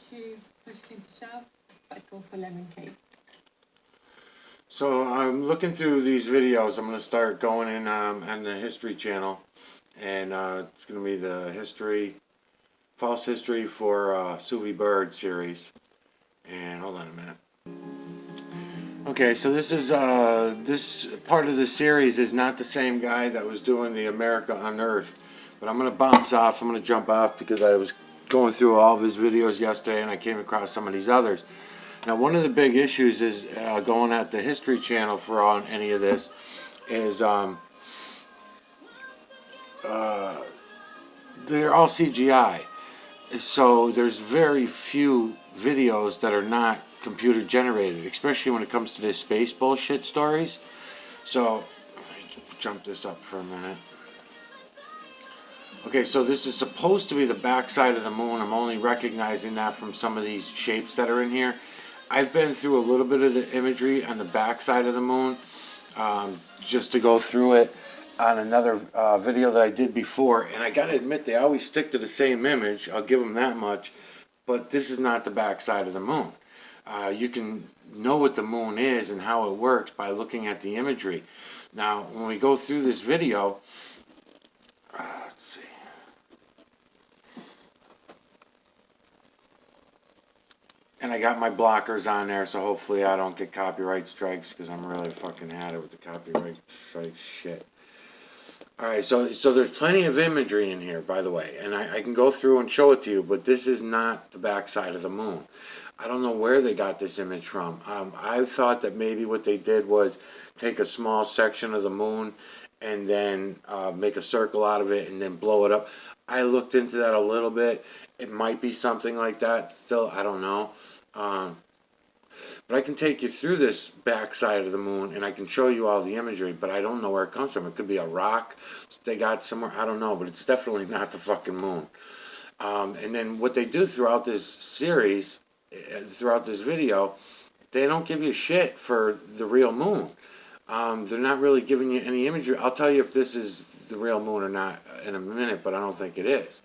choose push came to shove, I'd go for lemon cake. So I'm looking through these videos. I'm going to start going in on the History channel, and it's going to be the false history for Suvibird series. And hold on a minute. Okay, so this is this part of the series is not the same guy that was doing the America Unearthed, but I'm going to bounce off. I'm going to jump off because I was going through all of his videos yesterday, and I came across some of these others. Now, one of the big issues is going at the History channel for any of this is they're all CGI. So there's very few videos that are not computer generated, especially when it comes to this space bullshit stories. So, let me jump this up for a minute. Okay, so this is supposed to be the backside of the moon. I'm only recognizing that from some of these shapes that are in here. I've been through a little bit of the imagery on the backside of the moon, just to go through it on another video that I did before. And I gotta admit, they always stick to the same image. I'll give them that much. But this is not the backside of the moon. You can know what the moon is and how it works by looking at the imagery. Now, when we go through this video, let's see. And I got my blockers on there, so hopefully I don't get copyright strikes, because I'm really fucking at it with the copyright strike shit. Alright, so there's plenty of imagery in here, by the way, and I can go through and show it to you, but this is not the backside of the moon. I don't know where they got this image from. I thought that maybe what they did was take a small section of the moon and then make a circle out of it and then blow it up. I looked into that a little bit. It might be something like that. Still, I don't know. But I can take you through this backside of the moon and I can show you all the imagery, but I don't know where it comes from. It could be a rock they got somewhere. I don't know, but it's definitely not the fucking moon. And then what they do throughout this series, throughout this video, they don't give you shit for the real moon. They're not really giving you any imagery. I'll tell you if this is the real moon or not in a minute, but I don't think it is.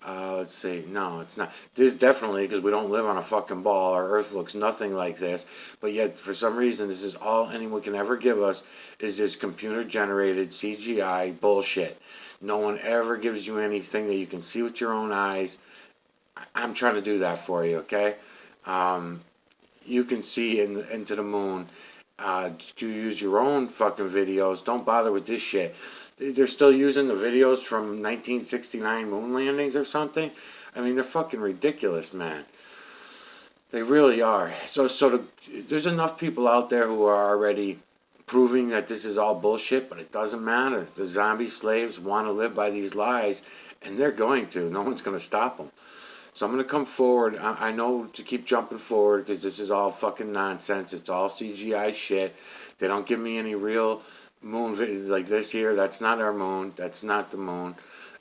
Let's see. No, it's not. This definitely, because we don't live on a fucking ball. Our Earth looks nothing like this. But yet, for some reason, this is all anyone can ever give us is this computer-generated CGI bullshit. No one ever gives you anything that you can see with your own eyes. I'm trying to do that for you, okay? You can see into the moon. You use your own fucking videos. Don't bother with this shit. They're still using the videos from 1969 moon landings or something. I mean, they're fucking ridiculous, man. They really are. There's enough people out there who are already proving that this is all bullshit, but it doesn't matter. The zombie slaves want to live by these lies, and they're going to. No one's going to stop them. So I'm going to come forward. I know to keep jumping forward because this is all fucking nonsense. It's all CGI shit. They don't give me any real moon like this here. That's not our moon. That's not the moon.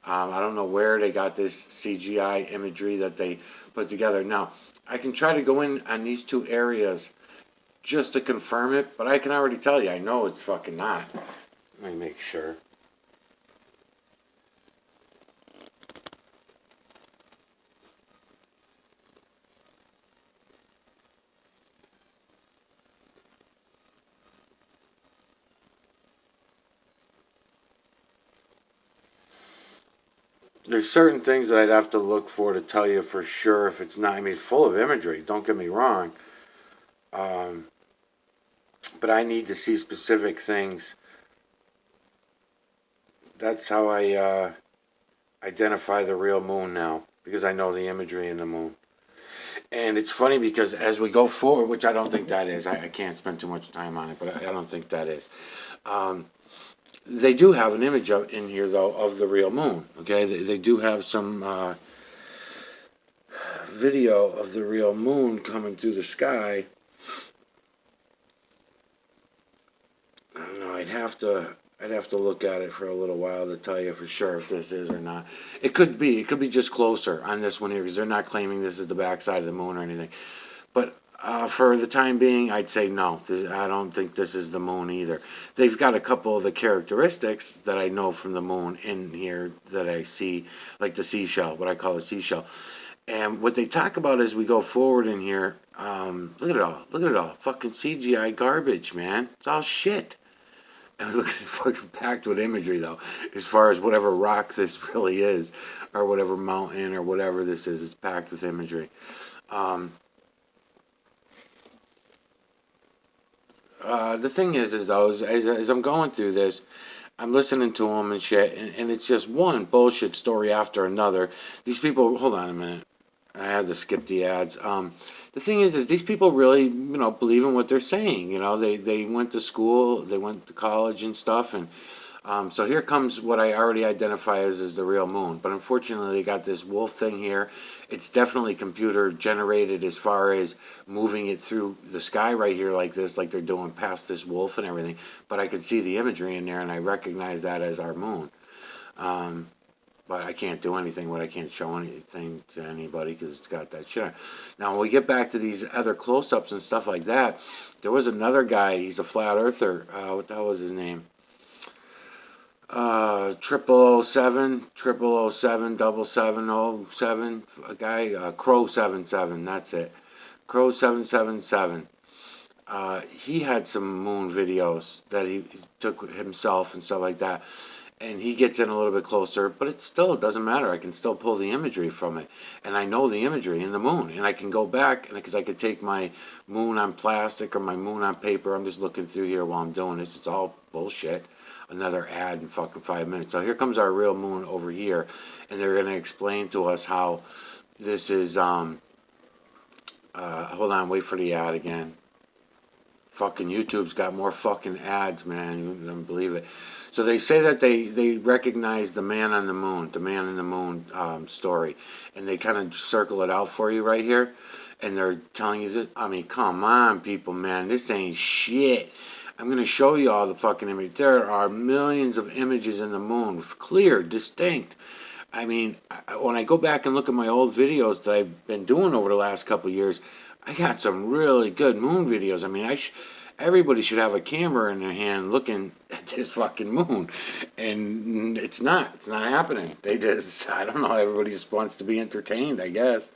I don't know where they got this CGI imagery that they put together. Now, I can try to go in on these two areas just to confirm it, but I can already tell you, I know it's fucking not. Let me make sure. There's certain things that I'd have to look for to tell you for sure if it's not. I mean, full of imagery, don't get me wrong. But I need to see specific things. That's how I identify the real moon now, because I know the imagery in the moon. And it's funny because as we go forward, which I don't think that is, I can't spend too much time on it, but I don't think that is. They do have an image in here, though, of the real moon. Okay, they do have some video of the real moon coming through the sky. I don't know. I'd have to look at it for a little while to tell you for sure if this is or not. It could be just closer on this one here because they're not claiming this is the backside of the moon or anything. But for the time being, I'd say no. I don't think this is the moon either. They've got a couple of the characteristics that I know from the moon in here that I see, like the seashell, what I call a seashell. And what they talk about as we go forward in here, look at it all. Look at it all. Fucking CGI garbage, man. It's all shit. And look, it's fucking packed with imagery, though, as far as whatever rock this really is, or whatever mountain, or whatever this is. It's packed with imagery. The thing is though, as I'm going through this, I'm listening to them and shit, and it's just one bullshit story after another. These people, hold on a minute. I had to skip the ads. The thing is these people really, believe in what they're saying. They went to school, they went to college and stuff, and so here comes what I already identify as the real moon. But unfortunately, they got this wolf thing here. It's definitely computer generated as far as moving it through the sky right here like this, like they're doing past this wolf and everything. But I could see the imagery in there, and I recognize that as our moon. But I can't do anything when I can't show anything to anybody because it's got that shit on. Now, when we get back to these other close-ups and stuff like that, there was another guy, he's a flat earther. What the hell was his name? 0007, 7707, a guy, Crow 77, that's it. Crow 777. He had some moon videos that he took himself and stuff like that. And he gets in a little bit closer, but it still doesn't matter. I can still pull the imagery from it. And I know the imagery in the moon. And I can go back, because I could take my moon on plastic or my moon on paper. I'm just looking through here while I'm doing this. It's all bullshit. Another ad in fucking 5 minutes. So here comes our real moon over here. And they're going to explain to us how this is, hold on, wait for the ad again. Fucking YouTube's got more fucking ads, man. You don't believe it. So they say that they recognize the man on the moon, story. And they kind of circle it out for you right here. And they're telling you that, I mean, come on, people, man. This ain't shit. I'm going to show you all the fucking images. There are millions of images in the moon. Clear, distinct. I mean, when I go back and look at my old videos that I've been doing over the last couple of years, I got some really good moon videos. I mean, everybody should have a camera in their hand looking at this fucking moon. And it's not happening. They just, I don't know, everybody just wants to be entertained, I guess.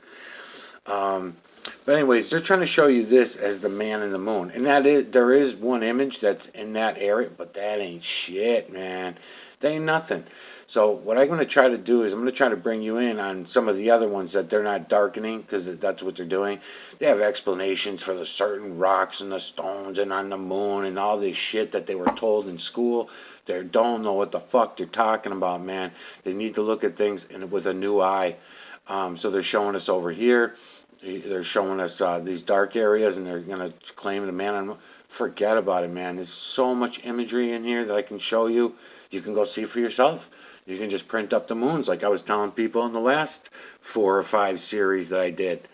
But anyways, they're trying to show you this as the man in the moon. And there is one image that's in that area, but that ain't shit, man. That ain't nothing. So what I'm going to try to do is I'm going to try to bring you in on some of the other ones that they're not darkening, because that's what they're doing. They have explanations for the certain rocks and the stones and on the moon and all this shit that they were told in school. They don't know what the fuck they're talking about, man. They need to look at things with a new eye. So they're showing us over here. They're showing us these dark areas, and they're going to claim the man on. Forget about it, man. There's so much imagery in here that I can show you. You can go see for yourself. You can just print up the moons, like I was telling people in the last 4 or 5 series that I did.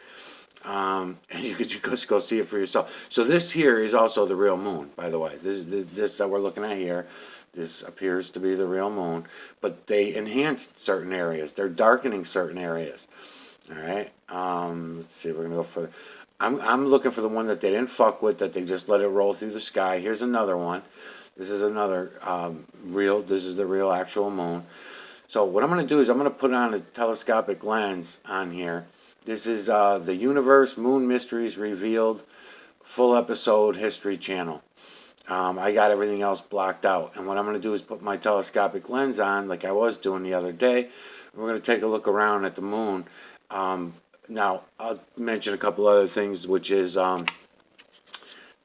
And you could just go see it for yourself. So this here is also the real moon, by the way. This that we're looking at here, this appears to be the real moon. But they enhanced certain areas. They're darkening certain areas. All right. Let's see. We're gonna go for. I'm looking for the one that they didn't fuck with. That they just let it roll through the sky. Here's another one. This is another real. This is the real actual moon. So what I'm gonna do is I'm gonna put on a telescopic lens on here. This is the Universe Moon Mysteries Revealed full episode History channel. I got everything else blocked out, and what I'm gonna do is put my telescopic lens on, like I was doing the other day. We're gonna take a look around at the moon. Now, I'll mention a couple other things, which is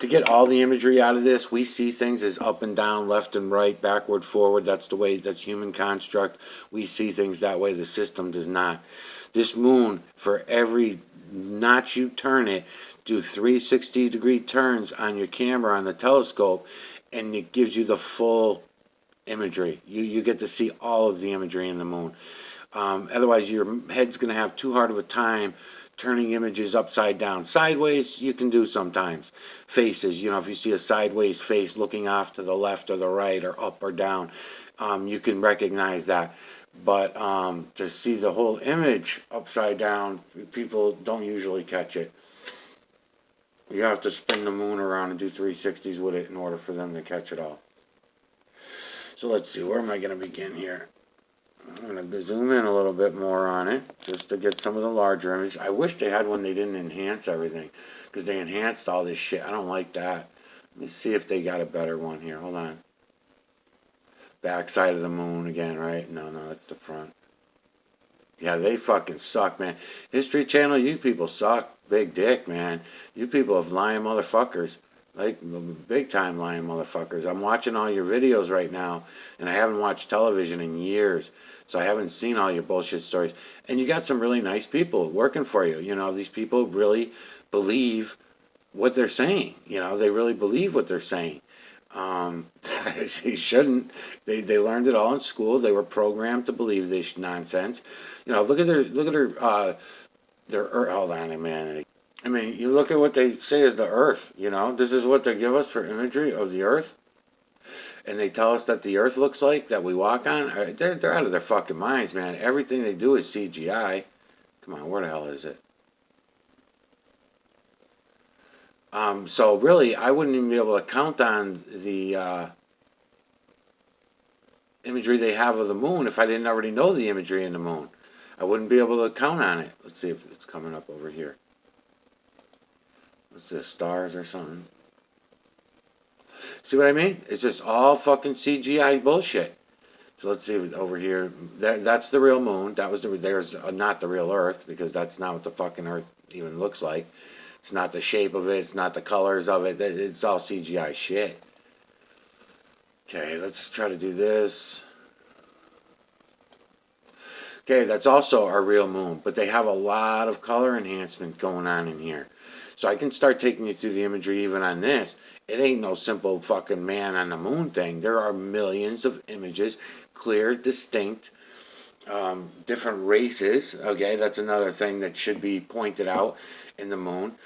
to get all the imagery out of this, we see things as up and down, left and right, backward, forward. That's the way, that's human construct. We see things that way. The system does not. This moon, for every notch you turn it, do 360-degree turns on your camera on the telescope, and it gives you the full imagery. You get to see all of the imagery in the moon. Otherwise, your head's going to have too hard of a time turning images upside down. Sideways, you can do sometimes. Faces, if you see a sideways face looking off to the left or the right or up or down, you can recognize that. But to see the whole image upside down, people don't usually catch it. You have to spin the moon around and do 360s with it in order for them to catch it all. So let's see, where am I going to begin here? I'm going to zoom in a little bit more on it, just to get some of the larger images. I wish they had one they didn't enhance everything, because they enhanced all this shit. I don't like that. Let me see if they got a better one here. Hold on. Back side of the moon again, right? No, that's the front. Yeah, they fucking suck, man. History Channel, you people suck. Big dick, man. You people have lying motherfuckers. Like, big time lying motherfuckers. I'm watching all your videos right now, and I haven't watched television in years, so I haven't seen all your bullshit stories. And you got some really nice people working for you. You know, these people really believe what they're saying. You know, they really believe what they're saying. They shouldn't. They learned it all in school. They were programmed to believe this nonsense. You know, look at their earth. Hold on a minute. I mean, you look at what they say is the earth. You know, this is what they give us for imagery of the earth, and they tell us that the earth looks like that we walk on. They're out of their fucking minds, man. Everything they do is CGI. Come on, where the hell is it? So really, I wouldn't even be able to count on the imagery they have of the moon if I didn't already know the imagery in the moon. I wouldn't be able to count on it. Let's see if it's coming up over here. What's this, stars or something? See what I mean? It's just all fucking CGI bullshit. So let's see over here. That's the real moon. There's not the real Earth, because that's not what the fucking Earth even looks like. It's not the shape of it. It's not the colors of it. It's all CGI shit. Okay, let's try to do this. Okay, that's also our real moon, but they have a lot of color enhancement going on in here. So I can start taking you through the imagery even on this. It ain't no simple fucking man on the moon thing. There are millions of images, clear, distinct, different races. Okay, that's another thing that should be pointed out in the moon.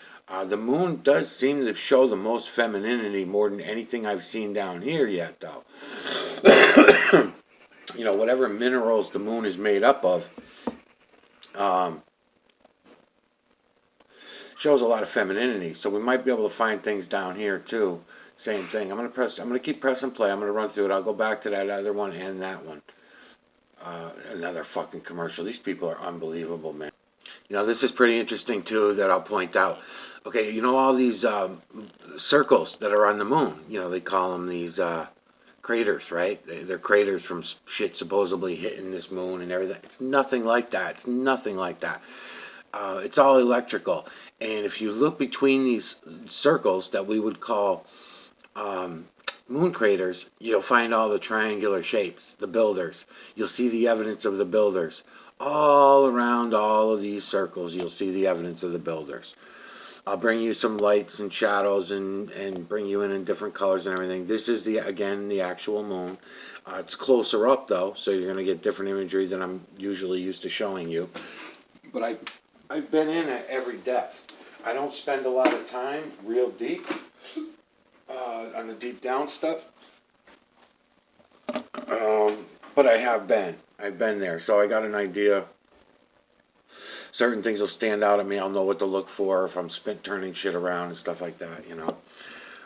The moon does seem to show the most femininity more than anything I've seen down here yet, though. You know, whatever minerals the moon is made up of, shows a lot of femininity. So we might be able to find things down here too. Same thing. I'm gonna keep pressing play. I'm gonna run through it. I'll go back to that other one and that one. Another fucking commercial. These people are unbelievable, man. You know, this is pretty interesting too, that I'll point out. Okay, you know all these circles that are on the moon. You know, they call them these craters, right? They're craters from shit supposedly hitting this moon and everything. It's nothing like that. It's nothing like that. It's all electrical. And if you look between these circles that we would call moon craters, you'll find all the triangular shapes, the builders. You'll see the evidence of the builders. All around all of these circles, you'll see the evidence of the builders. I'll bring you some lights and shadows and bring you in different colors and everything. This is, again, the actual moon. It's closer up, though, so you're going to get different imagery than I'm usually used to showing you. But I've been in at every depth. I don't spend a lot of time real deep on the deep down stuff. But I have been. I've been there, so I got an idea. Certain things will stand out at me. I'll know what to look for if I'm turning shit around and stuff like that, you know.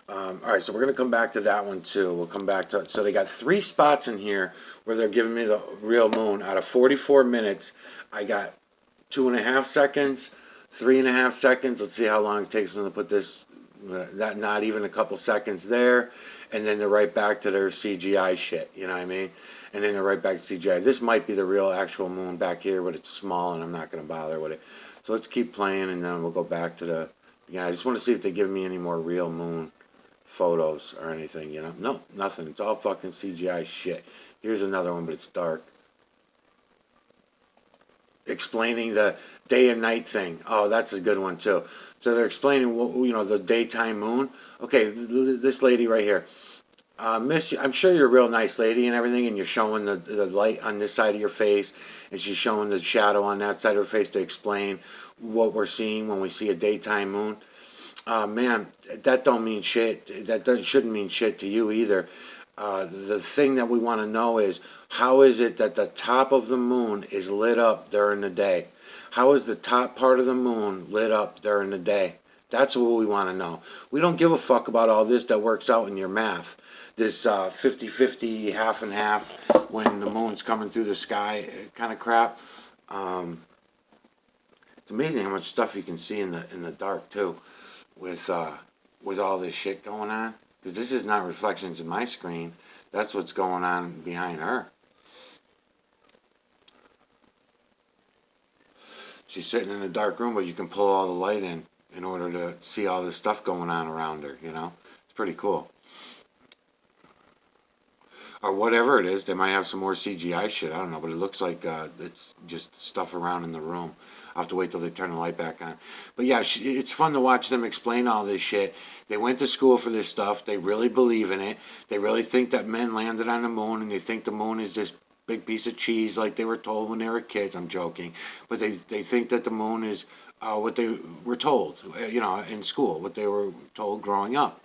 All right, so we're going to come back to that one, too. We'll come back to it. So they got 3 spots in here where they're giving me the real moon. Out of 44 minutes, I got 2.5 seconds, 3.5 seconds. Let's see how long it takes them to put this, not even a couple seconds there. And then they're right back to their CGI shit, you know what I mean? And then they're right back to CGI. This might be the real actual moon back here, but it's small and I'm not going to bother with it. So let's keep playing and then we'll go back to the, I just want to see if they give me any more real moon photos or anything, you know? No, nothing. It's all fucking CGI shit. Here's another one, but it's dark. Explaining the day and night thing. Oh, that's a good one too. So they're explaining, you know, the daytime moon. Okay, this lady right here. Miss, I'm sure you're a real nice lady and everything, and you're showing the light on this side of your face, and she's showing the shadow on that side of her face to explain what we're seeing when we see a daytime moon. Man, that don't mean shit. That shouldn't mean shit to you either. The thing that we want to know is, how is it that the top of the moon is lit up during the day? How is the top part of the moon lit up during the day? That's what we want to know. We don't give a fuck about all this that works out in your math. This 50-50, half and half, when the moon's coming through the sky kind of crap. It's amazing how much stuff you can see in the dark too, with all this shit going on. Because this is not reflections in my screen. That's what's going on behind her. She's sitting in a dark room, but you can pull all the light in order to see all this stuff going on around her, you know? It's pretty cool. Or whatever it is, they might have some more CGI shit, I don't know, but it looks like it's just stuff around in the room. I'll have to wait till they turn the light back on. But yeah, it's fun to watch them explain all this shit. They went to school for this stuff. They really believe in it. They really think that men landed on the moon, and they think the moon is this big piece of cheese like they were told when they were kids. I'm joking. But they think that the moon is what they were told, you know, in school, what they were told growing up.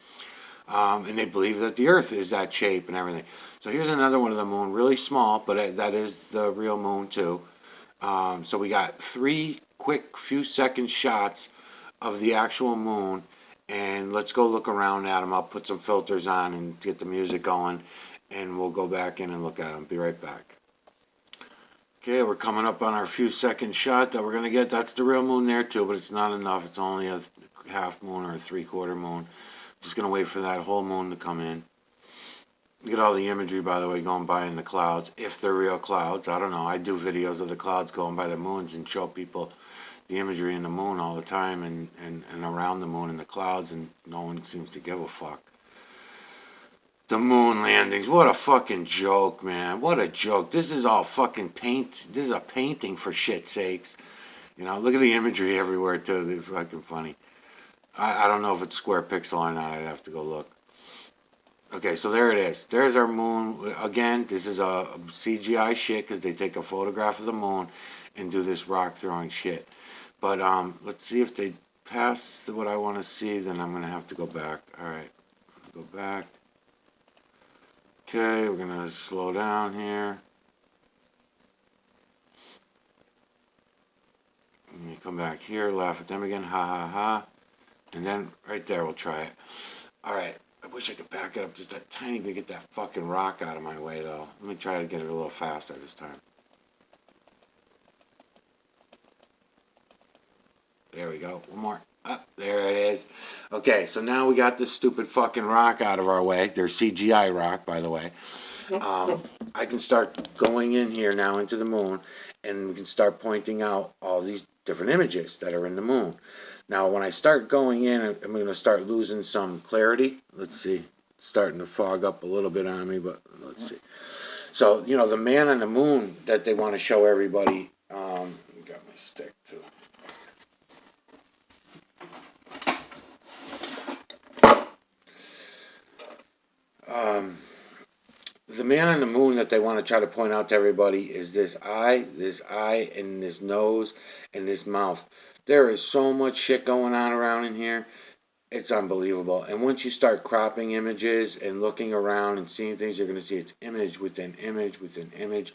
And they believe that the earth is that shape and everything. So here's another one of the moon, really small, but that is the real moon too. So we got 3 quick few second shots of the actual moon, and let's go look around at them. I'll put some filters on and get the music going, and we'll go back in and look at them. Be right back. Okay, we're coming up on our few second shot that we're going to get. That's the real moon there too, but it's not enough. It's only a half moon or a 3/4 moon. Just going to wait for that whole moon to come in. Look at all the imagery, by the way, going by in the clouds. If they're real clouds, I don't know. I do videos of the clouds going by the moons and show people the imagery in the moon all the time and around the moon and the clouds, and no one seems to give a fuck. The moon landings, what a fucking joke, man. What a joke. This is all fucking paint. This is a painting, for shit's sakes. You know, look at the imagery everywhere, too. They're fucking funny. I don't know if it's square pixel or not. I'd have to go look. Okay, so there it is. There's our moon. Again, this is a CGI shit because they take a photograph of the moon and do this rock throwing shit. But let's see if they pass what I want to see. Then I'm going to have to go back. All right, go back. Okay, we're going to slow down here. Let me come back here, laugh at them again. Ha ha ha. And then right there, we'll try it. All right. I wish I could back it up just that tiny to get that fucking rock out of my way, though. Let me try to get it a little faster this time. There we go. One more. Up. There it is. Okay, so now we got this stupid fucking rock out of our way. There's CGI rock, by the way. I can start going in here now into the moon, and we can start pointing out all these different images that are in the moon. Now, when I start going in, I'm going to start losing some clarity. Let's see. It's starting to fog up a little bit on me, but let's see. So, you know, the man on the moon that they want to show everybody. Got my stick, too. The man on the moon that they want to try to point out to everybody is this eye, and this nose, and this mouth. There is so much shit going on around in here. It's unbelievable. And once you start cropping images and looking around and seeing things, you're going to see it's image within image within image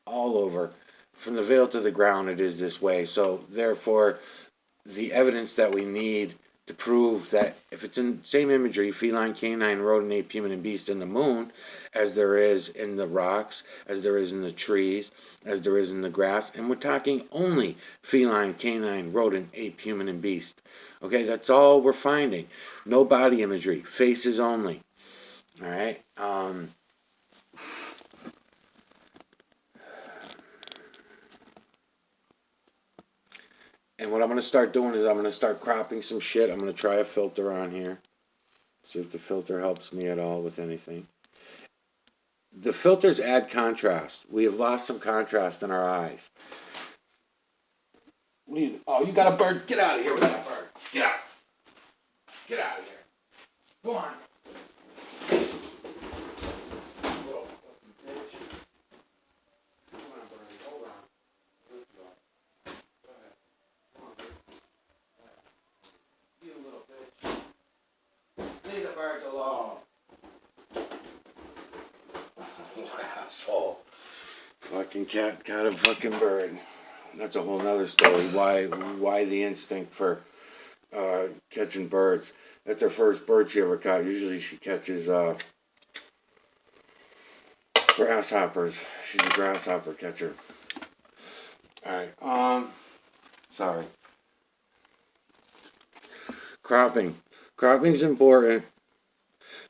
all over. From the veil to the ground, it is this way. So, therefore, the evidence that we need to prove that if it's in the same imagery, feline, canine, rodent, ape, human, and beast in the moon, as there is in the rocks, as there is in the trees, as there is in the grass, and we're talking only feline, canine, rodent, ape, human, and beast. Okay, that's all we're finding. No body imagery, faces only. All right. And what I'm going to start doing is I'm going to start cropping some shit. I'm going to try a filter on here. See if the filter helps me at all with anything. The filters add contrast. We have lost some contrast in our eyes. What do you? Oh, you got a bird. Get out of here with that bird. Get out. Get out of here. Go on. Leave the birds alone. Asshole. Fucking cat got a fucking bird. That's a whole nother story. Why the instinct for catching birds. That's her first bird she ever caught. Usually she catches grasshoppers. She's a grasshopper catcher. Alright, sorry. Cropping. Cropping's important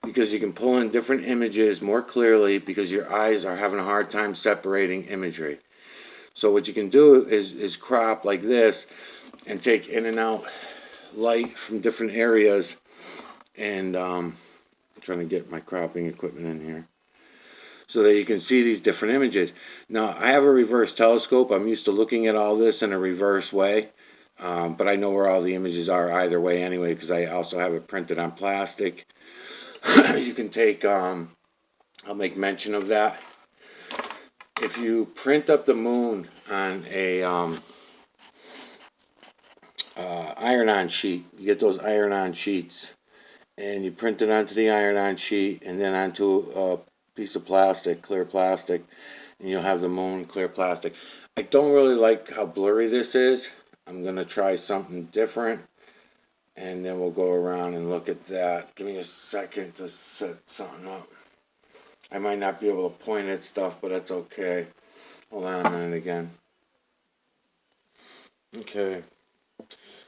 because you can pull in different images more clearly because your eyes are having a hard time separating imagery. So what you can do is crop like this and take in and out light from different areas. And I'm trying to get my cropping equipment in here so that you can see these different images. Now, I have a reverse telescope. I'm used to looking at all this in a reverse way. But I know where all the images are either way anyway because I also have it printed on plastic. You can take, I'll make mention of that. If you print up the moon on a iron-on sheet, you get those iron-on sheets, and you print it onto the iron-on sheet and then onto a piece of plastic, clear plastic, and you'll have the moon clear plastic. I don't really like how blurry this is. I'm going to try something different, and then we'll go around and look at that. Give me a second to set something up. I might not be able to point at stuff, but that's okay. Hold on a minute again. Okay.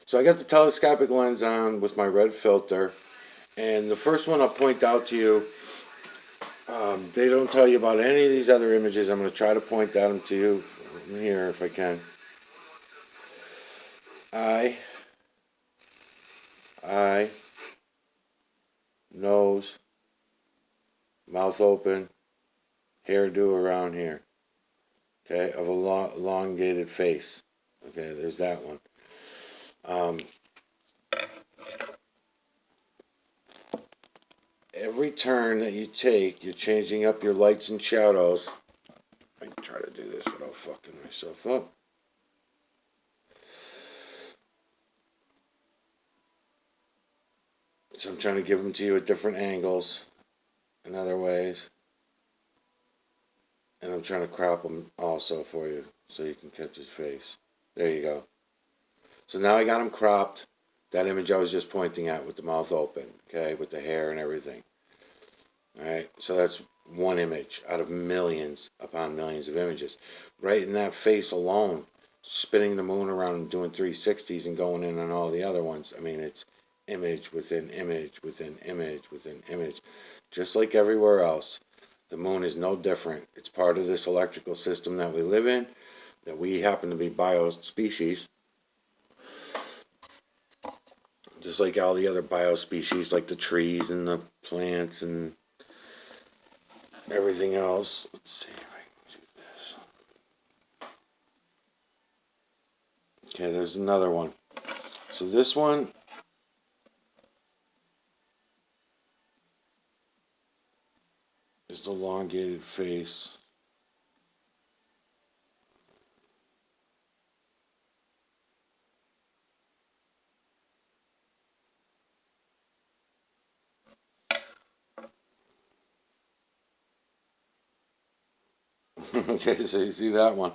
So I got the telescopic lens on with my red filter. And the first one I'll point out to you, they don't tell you about any of these other images. I'm going to try to point out them to you from here if I can. Eye, nose, mouth open, hairdo around here. Okay, of a elongated face. Okay, there's that one. Every turn that you take, you're changing up your lights and shadows. I can try to do this without fucking myself up. So I'm trying to give them to you at different angles and other ways. And I'm trying to crop them also for you so you can catch his face. There you go. So now I got him cropped. That image I was just pointing at with the mouth open, okay, with the hair and everything. Alright, so that's one image out of millions upon millions of images. Right in that face alone, spinning the moon around and doing 360s and going in on all the other ones. I mean, it's image within image within image within image. Just like everywhere else, the moon is no different. It's part of this electrical system that we live in, that we happen to be biospecies. Just like all the other biospecies, like the trees and the plants and everything else. Let's see if I can do this. Okay, there's another one. So this one is the elongated face. Okay, so you see that one.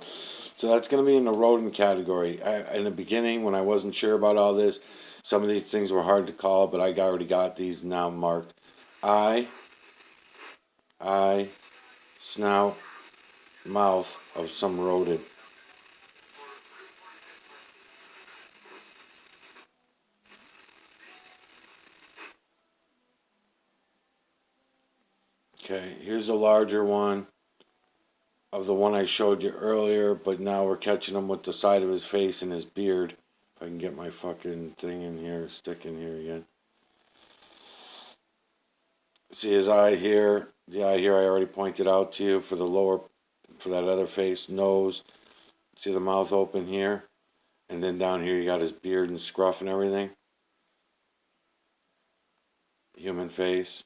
So that's going to be in the rodent category. In the beginning, when I wasn't sure about all this, some of these things were hard to call, but I already got these now marked. Eye, snout, mouth of some rodent. Okay, here's a larger one of the one I showed you earlier, but now we're catching him with the side of his face and his beard. If I can get my fucking thing in here, stick in here again. See his eye here? The eye here I already pointed out to you for the lower, for that other face, nose. See the mouth open here? And then down here you got his beard and scruff and everything. Human face.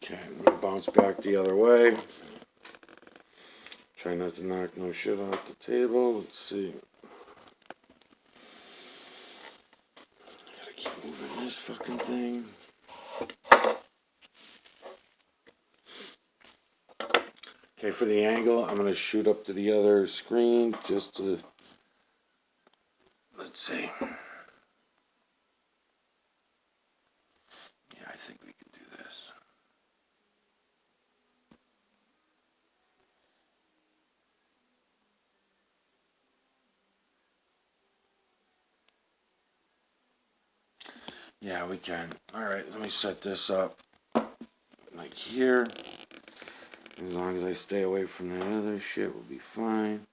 Okay, I'm going to bounce back the other way. Try not to knock no shit off the table. Let's see. I gotta keep moving this fucking thing. Okay, for the angle, I'm going to shoot up to the other screen just to, let's see. Yeah, I think we can do this. Yeah, we can. Alright, let me set this up like here. As long as I stay away from that other shit, we'll be fine.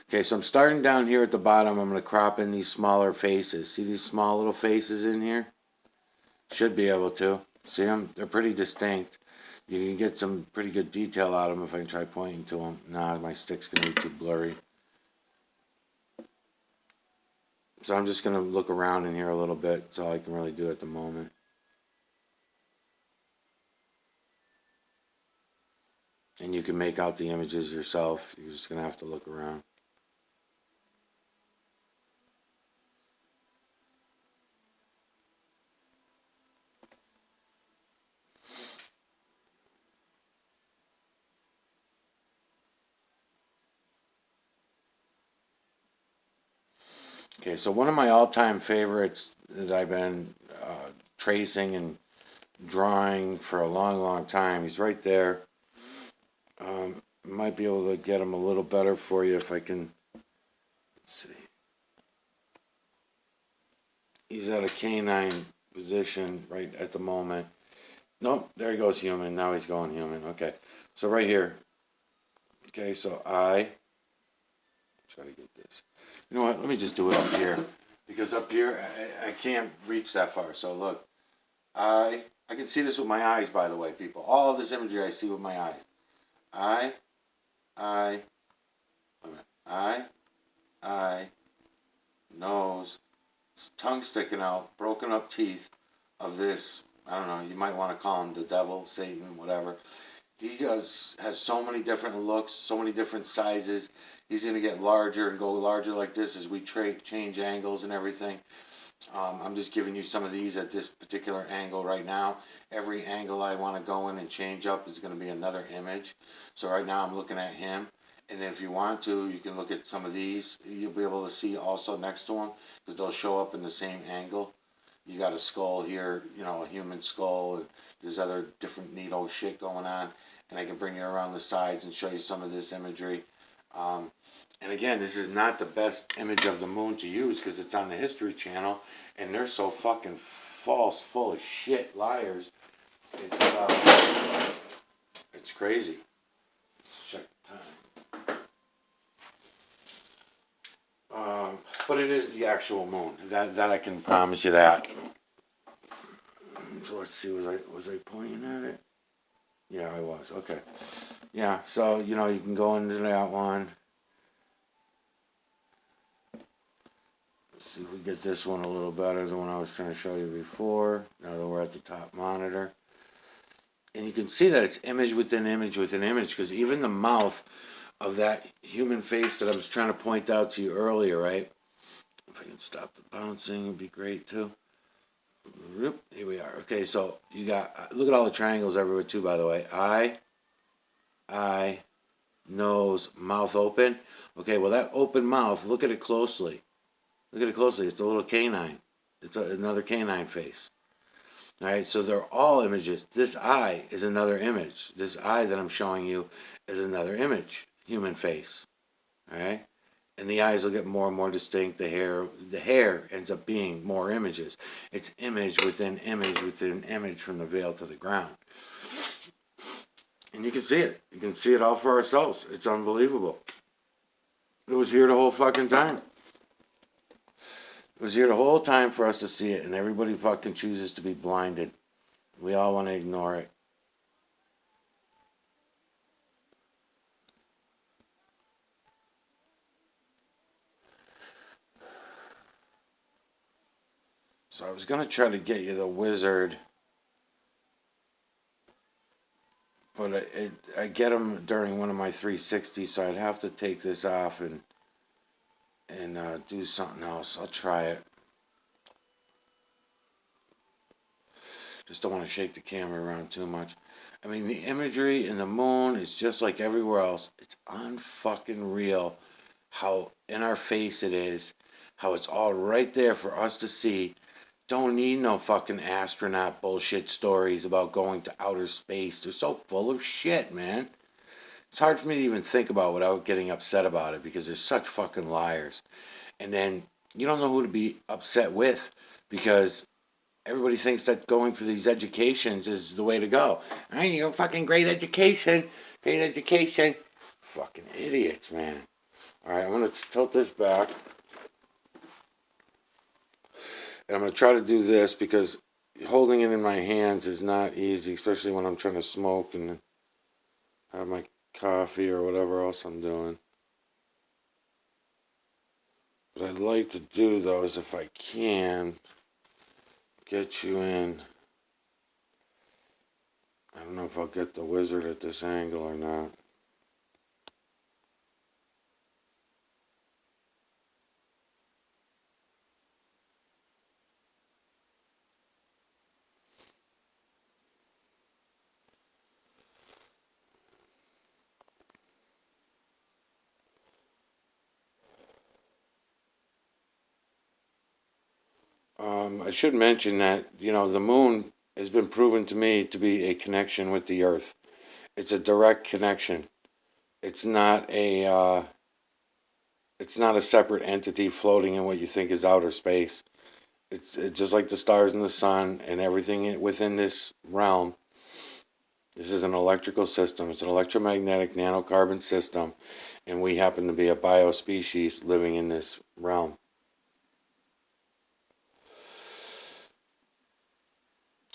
Okay, so I'm starting down here at the bottom. I'm going to crop in these smaller faces. See these small little faces in here? Should be able to. See them? They're pretty distinct. You can get some pretty good detail out of them if I can try pointing to them. Nah, my stick's going to be too blurry. So I'm just going to look around in here a little bit. That's all I can really do at the moment. And you can make out the images yourself. You're just going to have to look around. Okay, so one of my all-time favorites that I've been tracing and drawing for a long, long time. He's right there. Might be able to get him a little better for you if I can. Let's see. He's at a canine position right at the moment. Nope, there he goes human. Now he's going human. Okay, so right here. Okay, so I try to get this. You know what? Let me just do it up here because up here I can't reach that far. So look, I can see this with my eyes. By the way, people, all of this imagery I see with my eyes. I, wait a minute. I, nose, tongue sticking out, broken up teeth of this. I don't know. You might want to call him the devil, Satan, whatever. He has so many different looks, so many different sizes. He's going to get larger and go larger like this as we change angles and everything. I'm just giving you some of these at this particular angle right now. Every angle I want to go in and change up is going to be another image. So right now I'm looking at him. And then if you want to, you can look at some of these. You'll be able to see also next to them because they'll show up in the same angle. You got a skull here, you know, a human skull. And there's other different neat old shit going on. And I can bring you around the sides and show you some of this imagery. And again, this is not the best image of the moon to use because it's on the History channel. And they're so fucking false, full of shit, liars. It's crazy. Let's check the time. But it is the actual moon. That I can promise you that. So let's see, was I pointing at it? Yeah, I was. Okay. Yeah, so, you know, you can go into that one. Let's see if we get this one a little better than what I was trying to show you before. Now that we're at the top monitor. And you can see that it's image within image within image, because even the mouth of that human face that I was trying to point out to you earlier, right? If I can stop the bouncing, it'd be great too. Here we are. Okay, so you got, look at all the triangles everywhere too, by the way. Eye, nose, mouth open. Okay, well that open mouth, look at it closely. Look at it closely. It's a little canine. It's another canine face. All right, so they're all images. This eye is another image. This eye that I'm showing you is another image, human face. All right, and the eyes will get more and more distinct. The hair ends up being more images. It's image within image within image from the veil to the ground. And you can see it. You can see it all for ourselves. It's unbelievable. It was here the whole fucking time. It was here the whole time for us to see it, and everybody fucking chooses to be blinded. We all want to ignore it. So I was going to try to get you the wizard, but I get him during one of my 360s, so I'd have to take this off and do something else. I'll try it. Just don't want to shake the camera around too much. I mean, the imagery in the moon is just like everywhere else. It's unfucking real how in our face it is, how it's all right there for us to see. Don't need no fucking astronaut bullshit stories about going to outer space. They're so full of shit, man. It's hard for me to even think about without getting upset about it because they're such fucking liars. And then you don't know who to be upset with because everybody thinks that going for these educations is the way to go. I need a fucking great education. Great education. Fucking idiots, man. Alright, I'm going to tilt this back. And I'm going to try to do this because holding it in my hands is not easy, especially when I'm trying to smoke and have my coffee or whatever else I'm doing. What I'd like to do, though, is if I can, get you in. I don't know if I'll get the wizard at this angle or not. I should mention that, the moon has been proven to me to be a connection with the earth. It's a direct connection. It's not a separate entity floating in what you think is outer space. It's just like the stars and the sun and everything within this realm. This is an electrical system. It's an electromagnetic nanocarbon system, and we happen to be a biospecies living in this realm.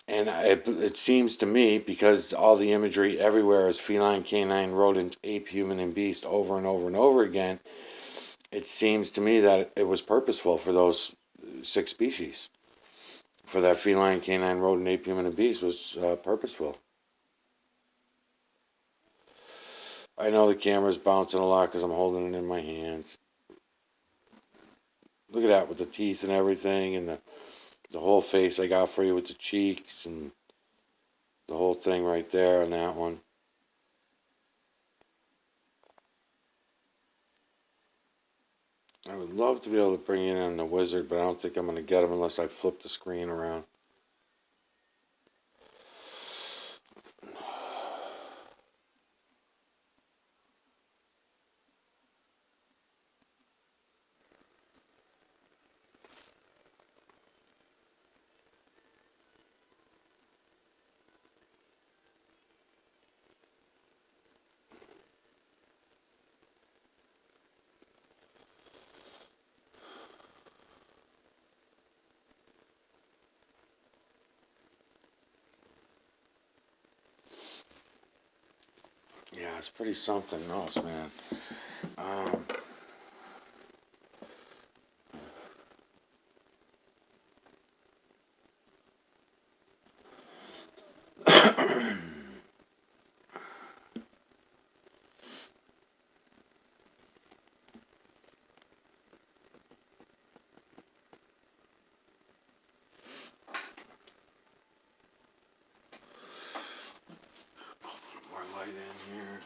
And it seems to me, because all the imagery everywhere is feline, canine, rodent, ape, human, and beast over and over and over again, it seems to me that it was purposeful for those 6 species. For that feline, canine, rodent, ape, human, and beast was purposeful. I know the camera's bouncing a lot because I'm holding it in my hands. Look at that with the teeth and everything, and the whole face I got for you with the cheeks and the whole thing right there on that one. I would love to be able to bring in the wizard, but I don't think I'm going to get him unless I flip the screen around. Yeah, it's pretty something else, man. More light in here.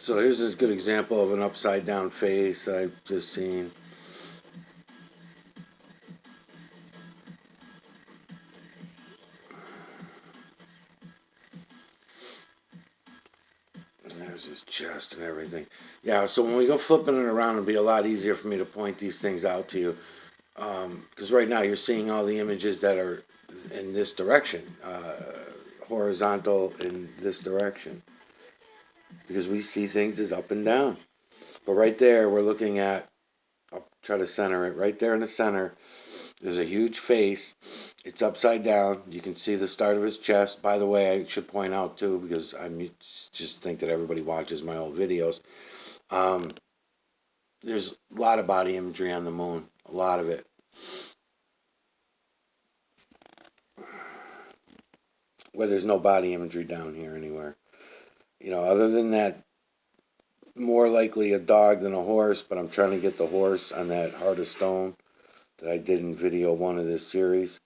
So here's a good example of an upside down face that I've just seen. There's his chest and everything. Yeah, so when we go flipping it around, it'll be a lot easier for me to point these things out to you. Because right now you're seeing all the images that are in this direction, horizontal in this direction. Because we see things as up and down. But right there, we're looking at, I'll try to center it, right there in the center. There's a huge face. It's upside down. You can see the start of his chest. By the way, I should point out too, because I just think that everybody watches my old videos. There's a lot of body imagery on the moon. A lot of it. Where there's no body imagery down here anywhere. You know, other than that, more likely a dog than a horse, but I'm trying to get the horse on that Heart of Stone that I did in video 1 of this series.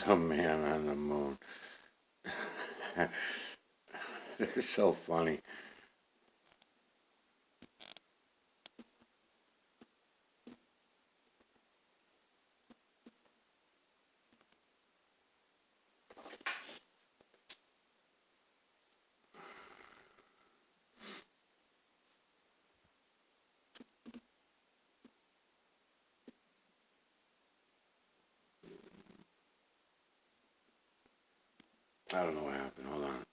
The man on the moon. They're so funny. I don't know what happened. Hold on.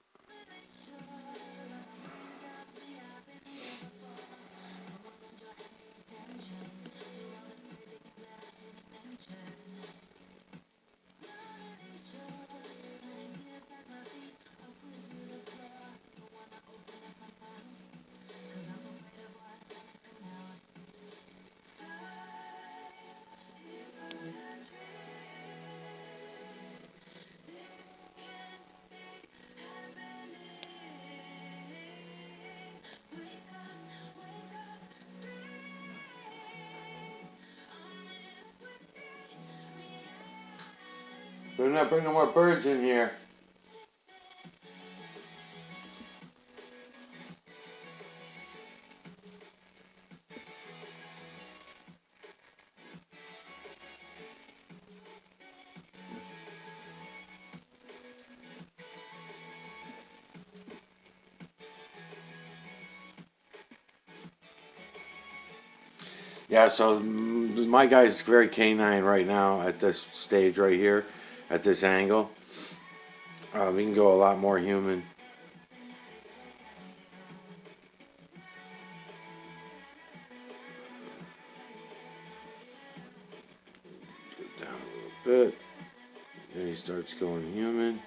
Better not bring no more birds in here. Yeah, so my guy's very canine right now at this stage right here, at this angle. We can go a lot more human. Go down a little bit. Then he starts going human.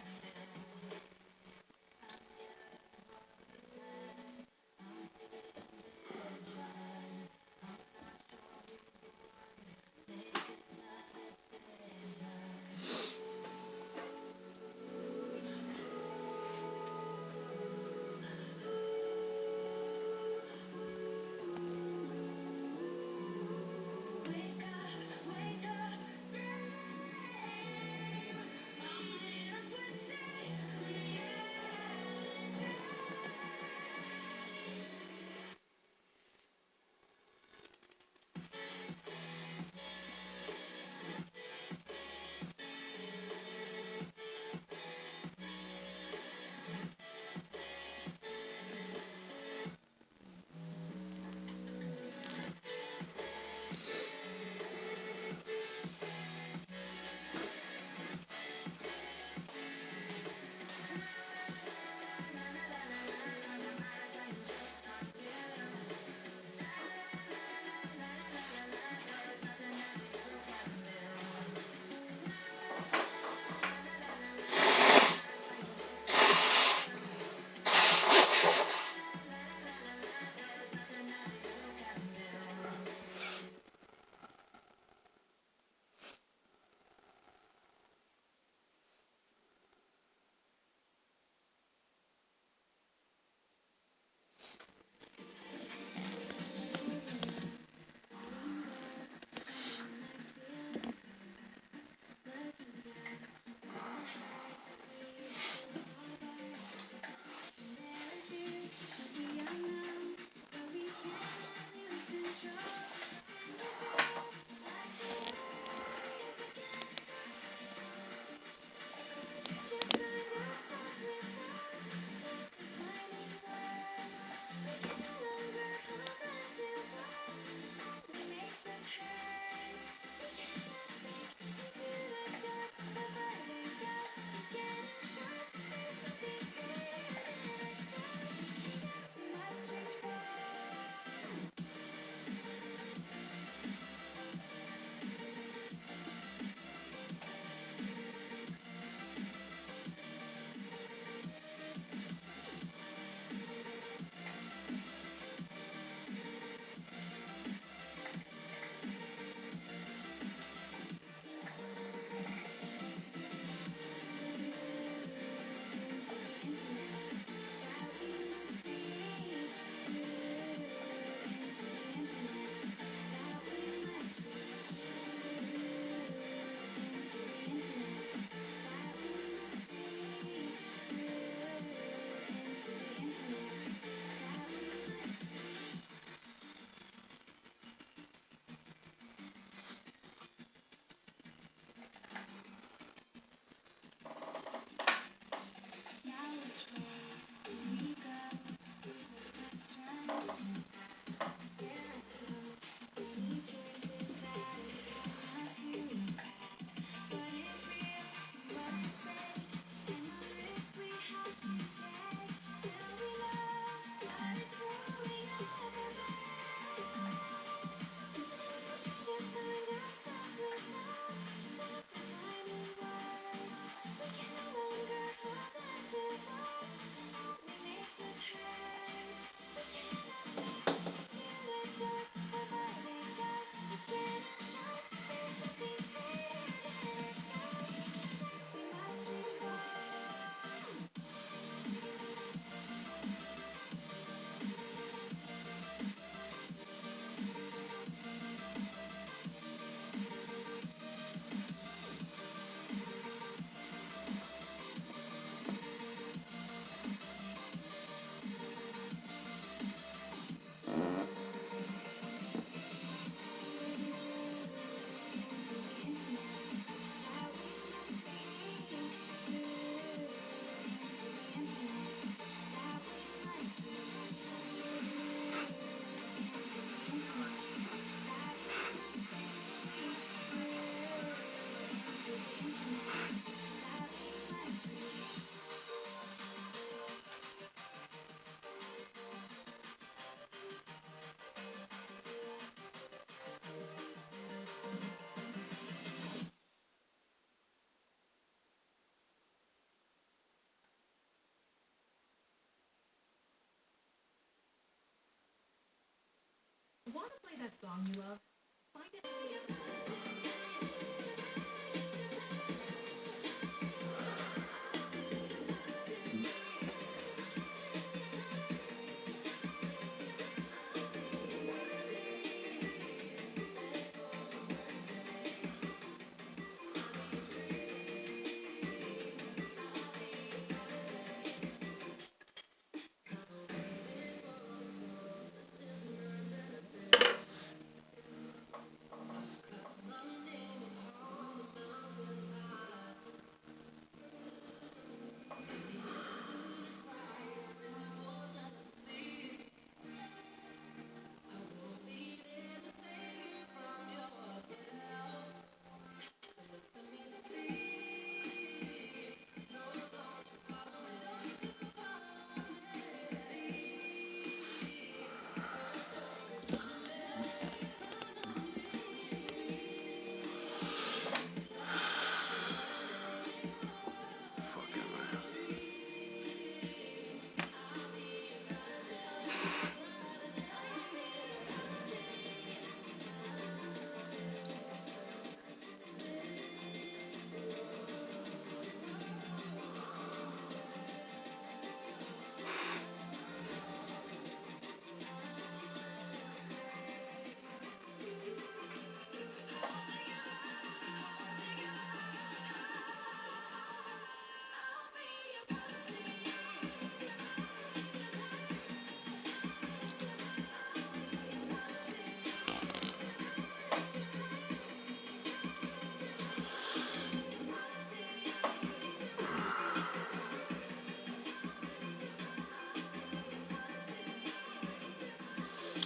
Fucking man.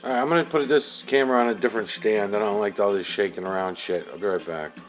Alright, I'm gonna put this camera on a different stand. I don't like all this shaking around shit. I'll be right back.